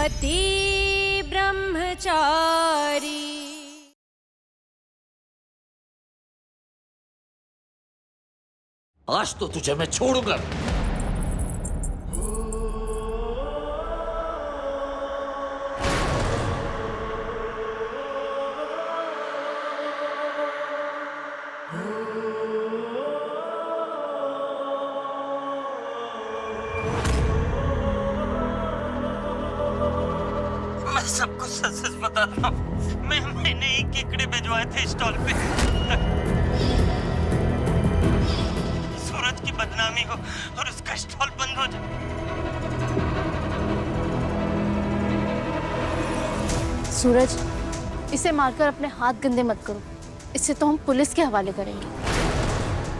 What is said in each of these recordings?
पति ब्रह्मचारी। आज तो तुझे मैं छोड़ूंगा। मैं सबको सच सच बता रहा हूँ। मैंने ही केकड़े भिजवाए थे स्टॉल पे। सूरज की बदनामी हो और उसका स्टॉल बंद हो जाए। सूरज, इसे मारकर अपने हाथ गंदे मत करो। इसे तो हम पुलिस के हवाले करेंगे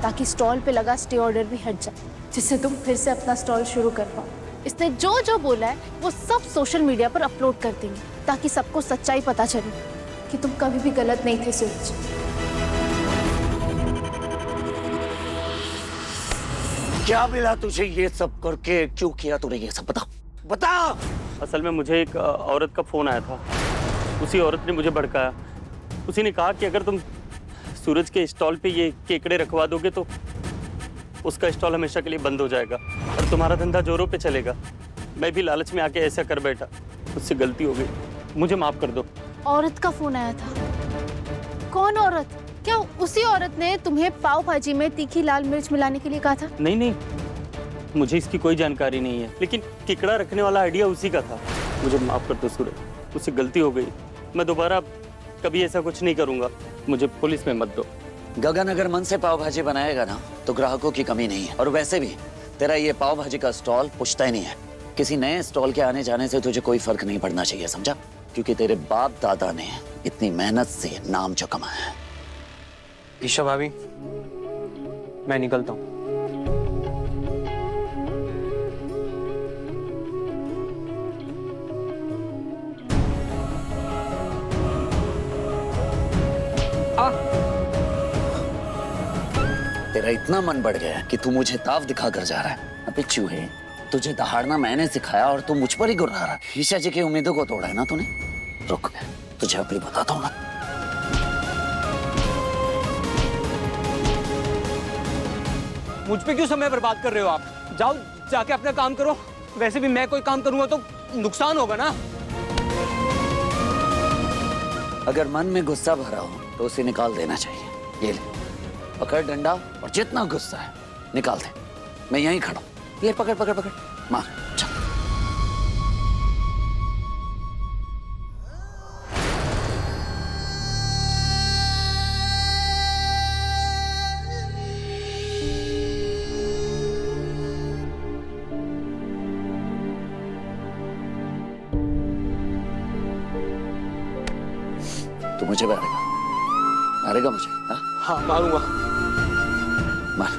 ताकि स्टॉल पे लगा स्टे ऑर्डर भी हट जाए, जिससे तुम फिर से अपना स्टॉल शुरू कर पाओ। इसने जो जो बोला है वो सब सोशल मीडिया पर अपलोड कर देंगे ताकि सबको सच्चाई पता चले कि तुम कभी भी गलत नहीं थे सूरज। क्या मिला तुझे ये सब करके? क्यों किया तूने ये सब? बता बता। असल में मुझे एक औरत का फोन आया था। उसी औरत ने मुझे भड़काया। उसी ने कहा कि अगर तुम सूरज के स्टॉल पे ये केकड़े रखवा दोगे तो उसका स्टॉल हमेशा के लिए बंद हो जाएगा और तुम्हारा धंधा जोरों पे चलेगा। मैं भी लालच में आके ऐसा कर बैठा। मुझसे गलती हो गई, मुझे माफ कर दो। औरत का फोन आया था? कौन औरत? क्या उसी औरत ने तुम्हें पाव भाजी में तीखी लाल मिर्च मिलाने के लिए कहा था? नहीं नहीं, मुझे इसकी कोई जानकारी नहीं है, लेकिन केकड़ा रखने वाला आइडिया उसी का था। मुझे माफ कर दो सूरज, मुझसे गलती हो गई। मैं दोबारा कभी ऐसा कुछ नहीं करूंगा। मुझे पुलिस में मत दो। गगन, अगर मन से पाव भाजी बनाएगा ना तो ग्राहकों की कमी नहीं है। और वैसे भी तेरा ये पाव भाजी का स्टॉल पुछता ही नहीं है। किसी नए स्टॉल के आने जाने से तुझे कोई फर्क नहीं पड़ना चाहिए, समझा? क्योंकि तेरे बाप दादा ने इतनी मेहनत से नाम जो कमाया है। ईशा भाभी, मैं निकलता हूँ। तेरा इतना मन बढ़ गया है कि तू मुझे ताव दिखा कर जा रहा है। अबे चूहे, तुझे दहाड़ना मैंने सिखाया और तू मुझ पर ही गुर्रा रहा है। ईशा जी की उम्मीदों को तोड़ा है ना तूने। रुक, तुझे अपनी बताता हूँ ना। मुझ पे क्यों समय बर्बाद कर रहे हो आप? जाओ जाके अपना काम करो। वैसे भी मैं कोई काम करूंगा तो नुकसान होगा ना। अगर मन में गुस्सा भरा हो तो उसे निकाल देना चाहिए। ये ले, पकड़ डंडा और जितना गुस्सा है निकाल दे। मैं यहीं खड़ा हूं। ये पकड़ पकड़ पकड़, मार, चल। तू मुझे मारेगा? मारेगा मुझे? हाँ मारूंगा। मार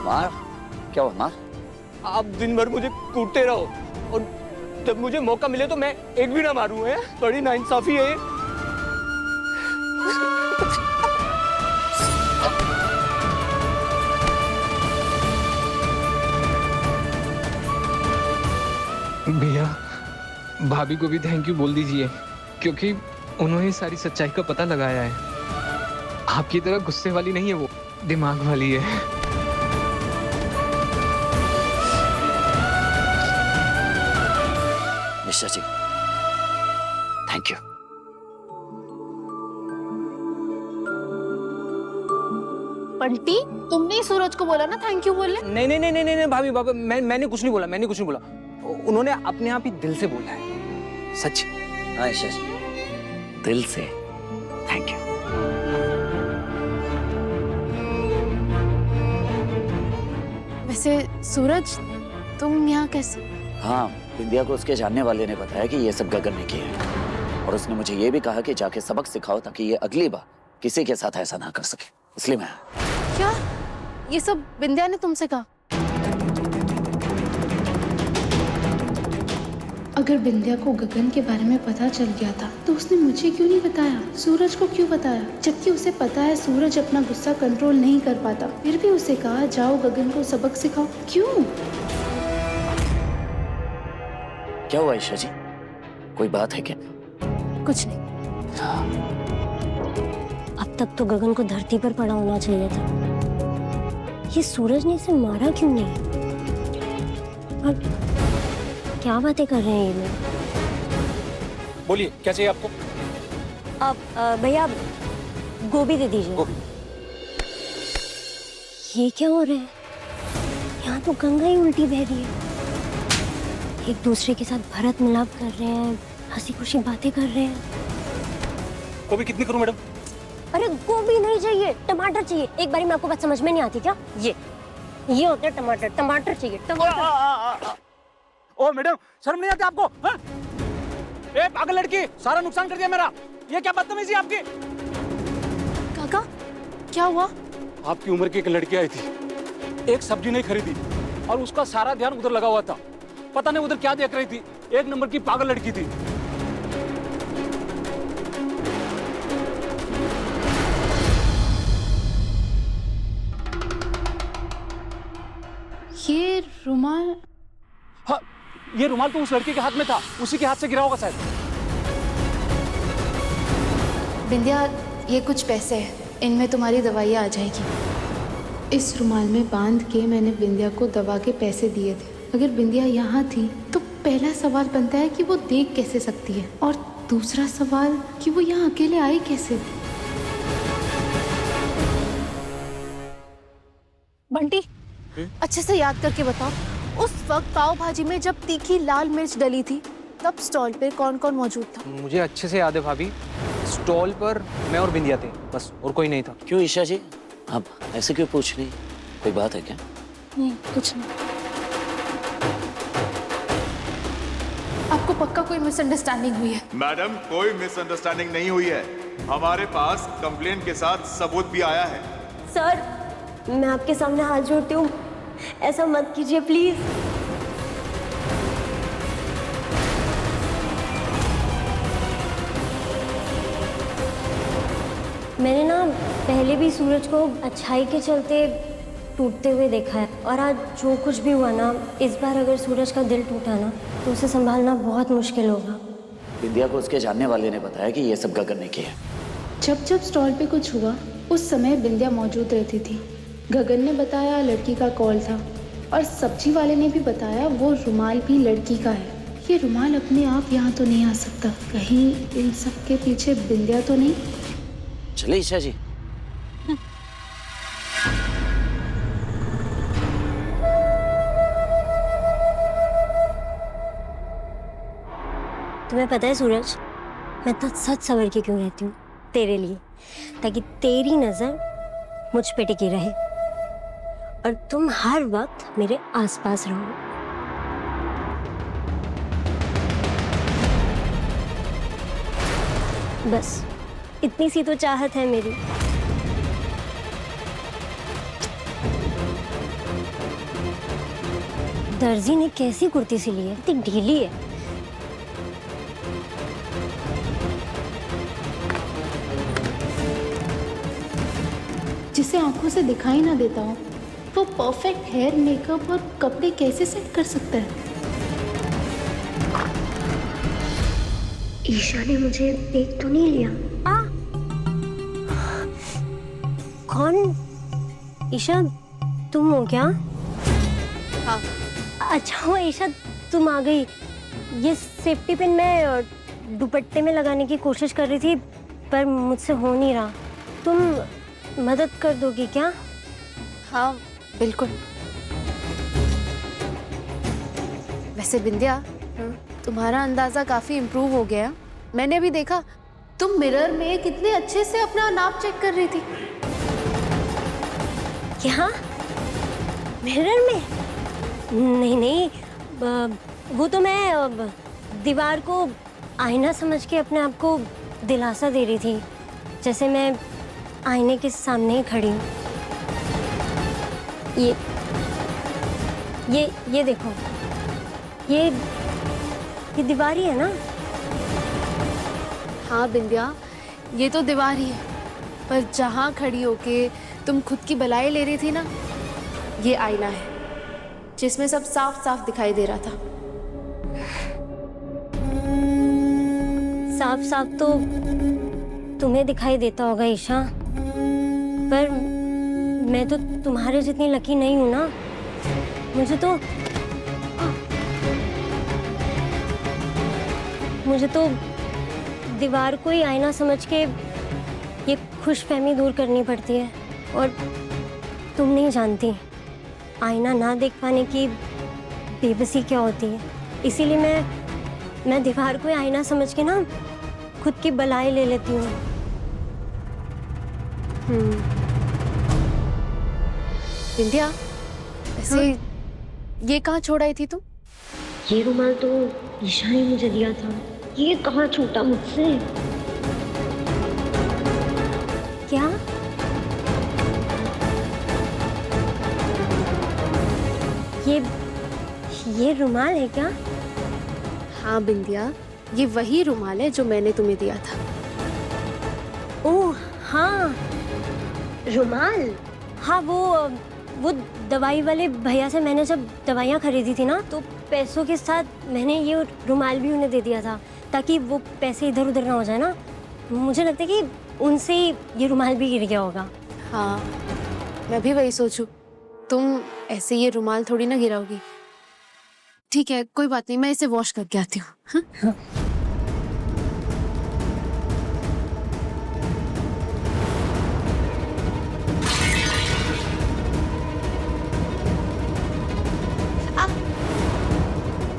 मार। क्या हुआ? मार। आप दिन भर मुझे कूटते रहो और जब मुझे मौका मिले तो मैं एक भी ना मारूं। है बड़ी नाइंसाफी है ये। भैया, भाभी को भी थैंक यू बोल दीजिए क्योंकि उन्होंने सारी सच्चाई का पता लगाया है। आपकी तरह गुस्से वाली नहीं है वो, दिमाग वाली है। ईशा जी, थैंक यू। बंटी, तुमने ही सूरज को बोला ना थैंक यू बोलने? नहीं नहीं नहीं नहीं नहीं भाभी भाभी, मैंने कुछ नहीं बोला। मैंने कुछ नहीं बोला। उन्होंने अपने आप ही दिल से बोला है। सच। हाँ ईशा जी, दिल से थैंक यू। वैसे सूरज, तुम यहाँ कैसे? हाँ, बिंदिया को उसके जानने वाले ने बताया कि ये सब गगन ने किया है और उसने मुझे ये भी कहा कि जाके सबक सिखाओ ताकि ये अगली बार किसी के साथ ऐसा ना कर सके। इसलिए मैं। क्या ये सब बिंदिया ने तुमसे कहा? अगर बिंदिया को गगन के बारे में पता चल गया था तो उसने मुझे क्यों नहीं बताया? सूरज को क्यों बताया? जबकि उसे पता है सूरज अपना गुस्सा कंट्रोल नहीं कर पाता, फिर भी उसे कहा जाओ गगन को सबक सिखाओ। क्यों? क्या हुआ ईशा जी? कोई बात है क्या? कुछ नहीं। अब तक तो गगन को धरती पर पड़ा होना चाहिए था। ये सूरज ने इसे मारा क्यों नहीं? और क्या बातें कर रहे हैं ये लोग? बोलिए क्या चाहिए आपको? आप भैया गोभी दे दीजिए। गोभी। ये क्या हो रहा है? यहाँ तो गंगा ही उल्टी बह रही है। एक दूसरे के साथ भरत मिलाप कर रहे हैं, हंसी खुशी बातें कर रहे हैं। गोभी कितनी करूं मैडम? अरे गोभी नहीं चाहिए, टमाटर चाहिए। एक बारी में आपको बात समझ में नहीं आती क्या? ये होते हैं टमाटर। टमाटर चाहिए, टमाटर। ओ मैडम, शर्म नहीं आती आपको? हाँ? ए पागल लड़की, सारा नुकसान कर दिया मेरा। ये क्या बदतमीजी आपकी? काका क्या हुआ? आपकी उम्र की एक लड़की आई थी, एक सब्जी नहीं खरीदी और उसका सारा ध्यान उधर लगा हुआ था। पता नहीं उधर क्या देख रही थी। एक नंबर की पागल लड़की थी। ये रुमाल? हाँ, ये रुमाल तो उस लड़की के हाथ में था, उसी के हाथ से गिरा होगा शायद। बिंदिया, ये कुछ पैसे हैं, इनमें तुम्हारी दवाइयाँ आ जाएगी। इस रुमाल में बांध के मैंने बिंदिया को दवा के पैसे दिए थे। अगर बिंदिया यहाँ थी तो पहला सवाल बनता है कि वो देख कैसे सकती है, और दूसरा सवाल कि वो यहाँ अकेले आई कैसे। बंटी अच्छे से याद करके बताओ, उस वक्त पाव भाजी में जब तीखी लाल मिर्च डली थी तब स्टॉल पे कौन कौन मौजूद था? मुझे अच्छे से याद है भाभी, स्टॉल पर मैं और बिंदिया थे बस, और कोई नहीं था। क्यों ईशा जी, आप ऐसे क्यों पूछ रही? कोई बात है क्या? नहीं कुछ नहीं। आपको पक्का कोई मिसअंडरस्टैंडिंग हुई है। मैडम, कोई मिसअंडरस्टैंडिंग नहीं हुई है। हमारे पास कंप्लेंट के साथ सबूत भी आया है। सर, मैं आपके सामने हाथ जोड़ती हूँ, ऐसा मत कीजिए प्लीज। मैंने ना पहले भी सूरज को अच्छाई के चलते टूटते हुए देखा है, और आज जो कुछ भी हुआ ना, इस बार अगर सूरज का दिल टूटा ना तो उसे संभालना बहुत मुश्किल होगा। विद्या को उसके जानने वाले ने बताया कि ये सब गगन ने किया। जब जब स्टॉल पे कुछ हुआ उस समय बिंदिया मौजूद रहती थी। गगन ने बताया लड़की का कॉल था, और सब्जी वाले ने भी बताया वो रुमाल भी लड़की का है। ये रुमाल अपने आप यहाँ तो नहीं आ सकता, कहीं इन सब के पीछे बिंदिया तो नहीं? चले ईशा जी। तुम्हें पता है सूरज, मैं तो सच सवर के क्यों रहती हूँ? तेरे लिए, ताकि तेरी नजर मुझ पे टिकी रहे और तुम हर वक्त मेरे आसपास रहो। बस इतनी सी तो चाहत है मेरी। दर्जी ने कैसी कुर्ती सिली है, इतनी ढीली है। जिसे आंखों से दिखाई ना देता हो वो परफेक्ट हेयर, मेकअप और कपड़े कैसे सेट कर सकता है? ईशा ने मुझे देख तो नहीं लिया? कौन? ईशा तुम हो क्या? हाँ। अच्छा हुआ ईशा तुम आ गई। ये सेफ्टी पिन मैं दुपट्टे में लगाने की कोशिश कर रही थी पर मुझसे हो नहीं रहा। तुम मदद कर दोगी क्या? हाँ बिल्कुल। वैसे बिंदिया, तुम्हारा अंदाजा काफी इम्प्रूव हो गया। मैंने भी देखा तुम मिरर में कितने अच्छे से अपना नाप चेक कर रही थी। क्या? मिरर में? नहीं नहीं, वो तो मैं दीवार को आईना समझ के अपने आप को दिलासा दे रही थी, जैसे मैं आईने के सामने ही खड़ी हूँ। ये देखो, ये दीवार ही है ना? हाँ बिंदिया, ये तो दीवार ही है, पर जहाँ खड़ी होके तुम खुद की भलाई ले रही थी ना, ये आईना है जिसमें सब साफ साफ दिखाई दे रहा था। साफ साफ तो तुम्हें दिखाई देता होगा ईशा, पर मैं तो तुम्हारे जितनी लकी नहीं हूं ना। मुझे तो दीवार को ही आईना समझ के ये खुशफहमी दूर करनी पड़ती है, और तुम नहीं जानती आईना ना देख पाने की बेबसी क्या होती है। इसीलिए मैं दीवार को ही आईना समझ के ना खुद की बलाई ले लेती हूँ। विंध्या, ऐसे ये कहाँ छोड़ आई थी तुम? ये रुमाल तो ईशा ने मुझे दिया था, ये कहाँ छूटा मुझसे? क्या? ये रुमाल है क्या? हाँ बिंदिया, ये वही रुमाल है जो मैंने तुम्हें दिया था। ओह हाँ, रुमाल। हाँ, वो दवाई वाले भैया से मैंने जब दवाइयाँ खरीदी थी ना, तो पैसों के साथ मैंने ये रुमाल भी उन्हें दे दिया था, ताकि वो पैसे इधर उधर ना हो जाए ना। मुझे लगता है कि उनसे ही ये रुमाल भी गिर गया होगा। हाँ, मैं भी वही सोचूं। तुम ऐसे ये रुमाल थोड़ी ना गिराओगी। ठीक है, कोई बात नहीं, मैं इसे वॉश करके आती हूँ। हाँ?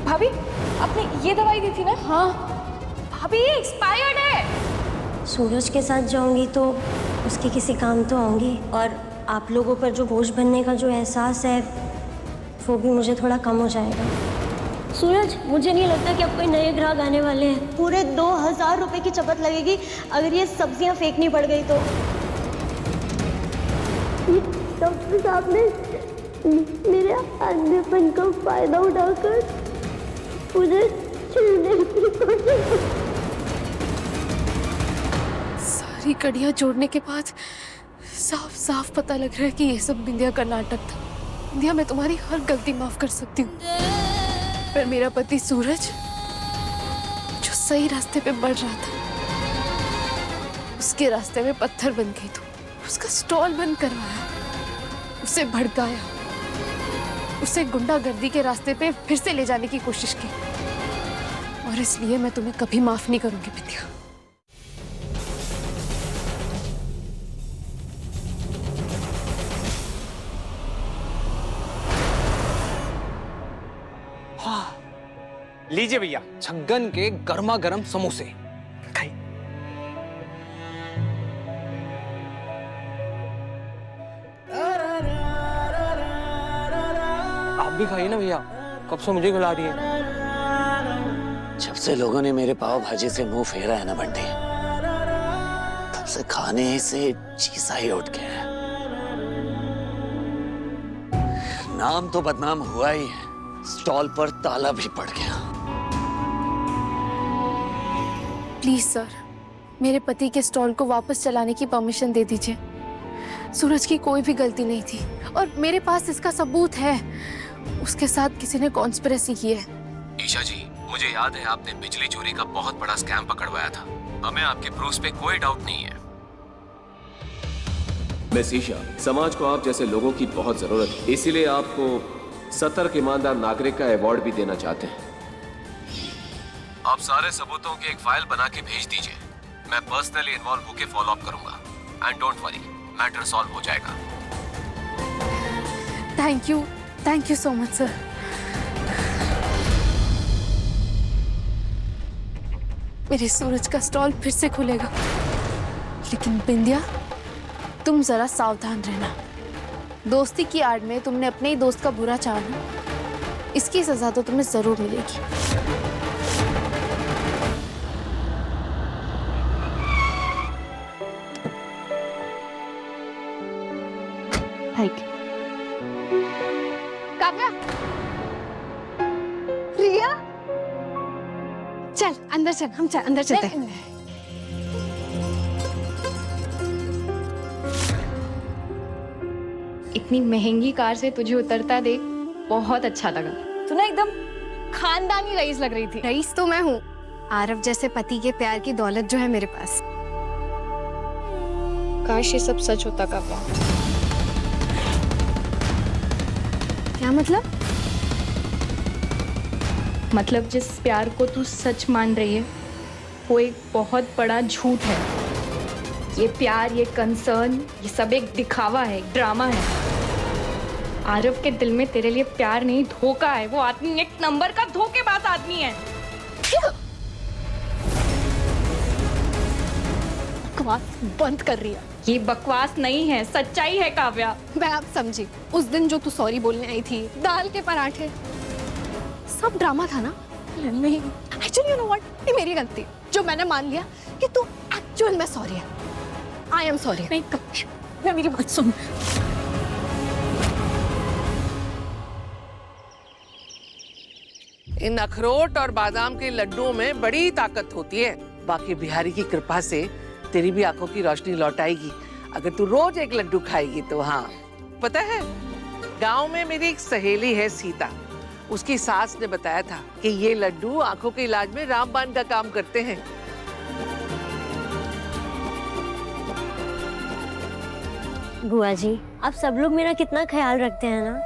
भाभी, आपने ये दवाई दी थी ना? हाँ भाभी, ये एक्सपायर्ड है। सूरज के साथ जाऊंगी तो उसके किसी काम तो आऊंगी, और आप लोगों पर जो बोझ बनने का जो एहसास है वो भी मुझे थोड़ा कम हो जाएगा। सूरज, मुझे नहीं लगता कि अब कोई नए ग्राहक आने वाले हैं। पूरे 2000 रुपए की चपत लगेगी अगर ये सब्जियां फेंकनी पड़ गई तो। डॉक्टर साहब ने मेरे अंधेपन का फायदा उठाकर मुझे छूने की कोशिश। सारी कड़ियां जोड़ने के बाद साफ साफ पता लग रहा है कि ये सब बिंदिया का नाटक था। बिंदिया, मैं तुम्हारी हर गलती माफ कर सकती हूँ, पर मेरा पति सूरज जो सही रास्ते पे बढ़ रहा था, उसके रास्ते में पत्थर बन गई। तो उसका स्टॉल बंद करवाया, उसे भड़काया, उसे गुंडागर्दी के रास्ते पे फिर से ले जाने की कोशिश की, और इसलिए मैं तुम्हें कभी माफ नहीं करूंगी बिंदिया। लीजिए भैया, छग्गन के गर्मा गर्म समोसे खाइए। आप भी खाइए ना भैया, कब से मुझे खिला रही है। जब से लोगों ने मेरे पाव भाजी से मुंह फेरा है ना बंटी, तब से खाने से चीसा ही उठ गया है। नाम तो बदनाम हुआ ही है, स्टॉल पर ताला भी पड़ गया। प्लीज सर, मेरे पति के स्टॉल को वापस चलाने की परमिशन दे दीजिए। सूरज की कोई भी गलती नहीं थी, और मेरे पास इसका सबूत है। उसके साथ किसी ने कॉन्स्पिरेसी की है। ईशा जी, मुझे याद है आपने बिजली चोरी का बहुत बड़ा स्कैम पकड़वाया था। हमें आपके प्रूफ पे कोई डाउट नहीं है। मिस ईशा, समाज को आप जैसे लोगों की बहुत जरूरत है, इसीलिए आपको सतर्क ईमानदार नागरिक का अवार्ड भी देना चाहते हैं। आप सारे सबूतों की एक फाइल बना के भेज दीजिए। मैं पर्सनली इन्वॉल्व होकर फॉलो अप करूंगा। And don't worry, matter solve हो जाएगा। Thank you so much sir. मेरे सूरज का स्टॉल फिर से खुलेगा, लेकिन बिंदिया, तुम जरा सावधान रहना। दोस्ती की आड़ में तुमने अपने ही दोस्त का बुरा चाहा, इसकी सजा तो तुम्हें जरूर मिलेगी। काव्या, प्रिया, चल अंदर चल, हम अंदर चलते हैं। इतनी महंगी कार से तुझे उतरता देख बहुत अच्छा लगा। तू ना एकदम खानदानी रईस लग रही थी। रईस तो मैं हूँ, आरव जैसे पति के प्यार की दौलत जो है मेरे पास। काश ये सब सच होता काव्या। क्या मतलब? मतलब जिस प्यार को तू सच मान रही है वो एक बहुत बड़ा झूठ है। ये प्यार, ये कंसर्न, ये सब एक दिखावा है, एक ड्रामा है। आरव के दिल में तेरे लिए प्यार नहीं, धोखा है। वो आदमी एक नंबर का धोखेबाज आदमी है। बकवास बंद कर रही है। ये बकवास नहीं है, सच्चाई है काव्या। मैं अब समझी। उस दिन जो तू सॉरी बोलने आई थी, दाल के पराठे, सब ड्रामा था ना? नहीं, एक्चुअली यू नो व्हाट, ये मेरी गलती जो मैंने मान लिया कि तू एक्चुअल में सॉरी है। I am sorry. नहीं काव्या, मेरी बात सुन। इन अखरोट और बादाम के लड्डुओं में बड़ी ताकत होती है। बाकी बिहारी की कृपा से तेरी भी आंखों की रोशनी लौट आएगी अगर तू रोज एक लड्डू खाएगी तो। हाँ, पता है गांव में मेरी एक सहेली है सीता, उसकी सास ने बताया था कि ये लड्डू आंखों के इलाज में रामबाण का काम करते हैं। बुआ जी, आप सब लोग मेरा कितना ख्याल रखते हैं ना।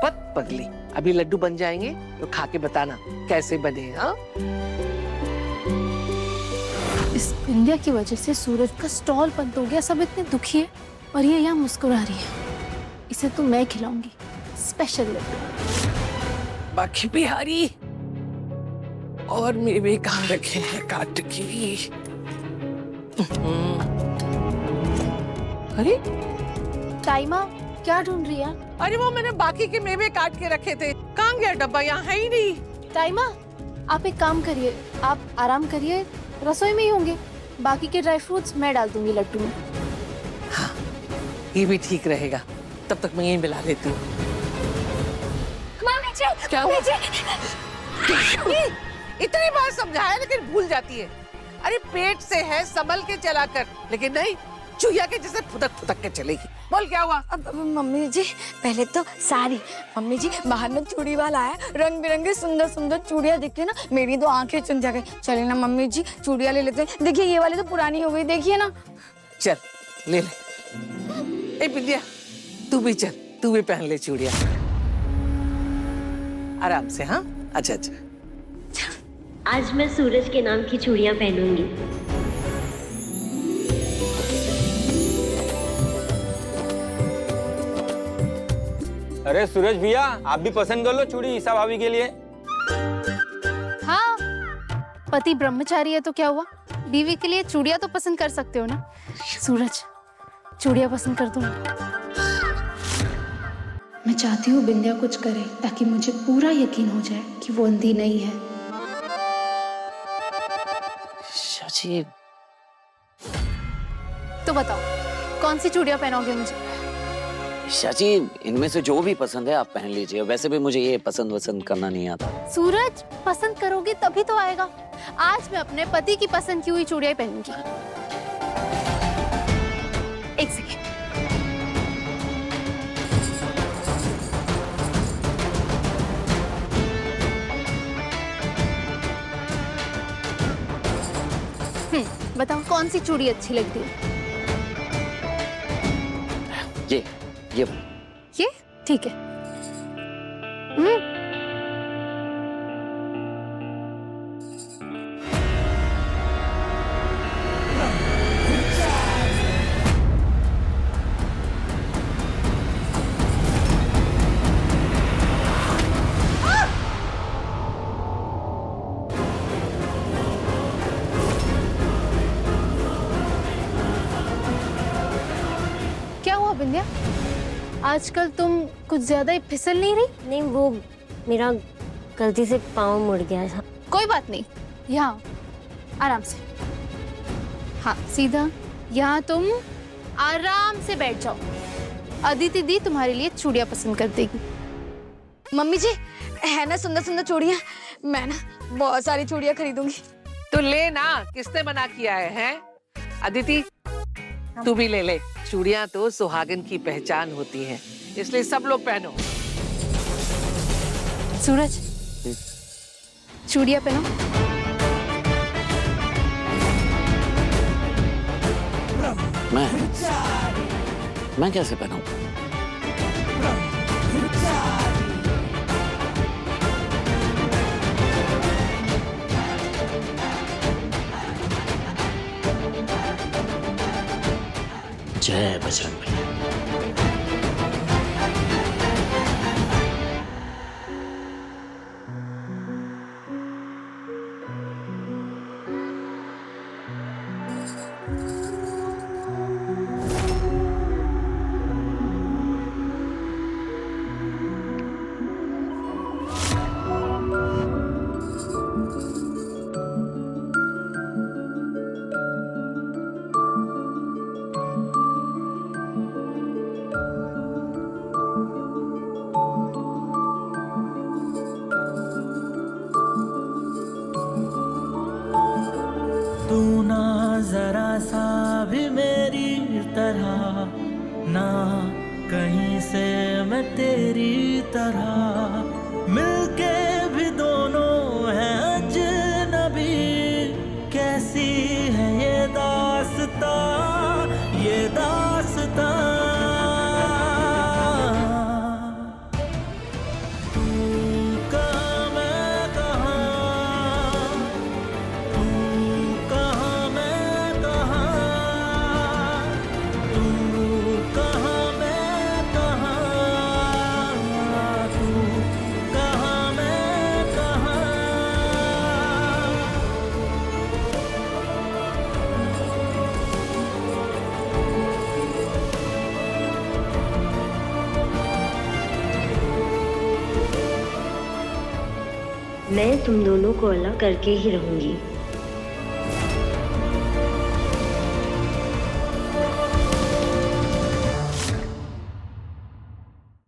पत पगली, अभी लड्डू बन जाएंगे तो खा के बताना कैसे बने। हाँ, इस बिंदिया की वजह से सूरज का स्टॉल बंद हो गया। सब इतने दुखी है और ये यहाँ मुस्कुरा रही है। इसे तो मैं खिलाऊंगी स्पेशल लड्डू। बाकी बिहारी और मेवे कहाँ रखे हैं काट के? अरे टाइमा क्या ढूंढ रही है? अरे वो मैंने बाकी के मेवे काट के रखे थे, कहाँ गया डब्बा? यहाँ है ही नहीं। टाइमा, आप एक काम करिए, आप आराम करिए, रसोई में ही होंगे। बाकी के ड्राई फ्रूट्स मैं डाल दूंगी लड्डू में। हाँ, ये भी ठीक रहेगा। तब तक मैं यहीं मिला लेती हूँ। क्या हुआ? इतनी बार समझाया लेकिन भूल जाती है। अरे पेट से है, संभल के चला कर। लेकिन नहीं, चूहिया के जैसे फुदक फुदक के चलेगी। बोल क्या हुआ? अब मम्मी जी, पहले तो सारी मम्मी जी, बाहर में चूड़ी वाला आया, रंग बिरंगे सुंदर सुंदर चूड़ियां दिखी ना, मेरी तो आंखें चुन जा गई। चले ना मम्मी जी, चूड़ियां ले लेते हैं। देखिए ये वाली तो पुरानी हो गई, देखिए ना। चल ले ले। ए बिंदिया, तू भी चल, तू भी पहन ले चूड़ियां आराम से। हाँ, अच्छा अच्छा। आज मैं सूरज के नाम की चूड़ियां पहनूंगी। अरे सूरज भैया, आप भी पसंद कर लो चूड़ी ईसा भाभी के लिए। हाँ, पति ब्रह्मचारी है तो क्या हुआ, बीवी के लिए चूड़ियां तो पसंद कर सकते हो ना। सूरज, चूड़ियां पसंद कर दूं। मैं चाहती हूँ बिंदिया कुछ करे ताकि मुझे पूरा यकीन हो जाए कि वो अंधी नहीं है। चाची, तो बताओ कौन सी चूड़ियां पहनोगे मुझे? चाची, इनमें से जो भी पसंद है आप पहन लीजिए। वैसे भी मुझे ये पसंद करना नहीं आता। सूरज, पसंद करोगी तभी तो आएगा। आज मैं अपने पति की पसंद की हुई चूड़ियां पहनूंगी। एक सेकेंड। बताओ कौन सी चूड़ी अच्छी लगती है? ये ठीक है। क्या हुआ बिंदिया, आजकल तुम कुछ ज्यादा ही फिसल नहीं रही? नहीं, वो मेरा गलती से पाँव मुड़ गया था। कोई बात नहीं, यहाँ आराम से। हाँ, सीधा यहाँ तुम आराम से बैठ जाओ। अदिति दी तुम्हारे लिए चूड़ियां पसंद कर देगी। मम्मी जी, है ना सुंदर सुंदर चूड़ियां, मैं ना बहुत सारी चूड़ियां खरीदूंगी। तो ले ना, किसने मना किया है? अदिति, तू भी ले ले। चूड़ियां तो सुहागन की पहचान होती हैं, इसलिए सब लोग पहनो। सूरज, चूड़ियां पहनो। मैं कैसे पहनाऊं? जय बजरंगबली। तू ना जरा सा भी मेरी तरह, ना कहीं से मैं तेरी तरह, मिलके भी दोनों हैं अजनबी। कैसी है ये दास्तां, ये दास्तां। मैं तुम दोनों को अलग करके ही रहूंगी।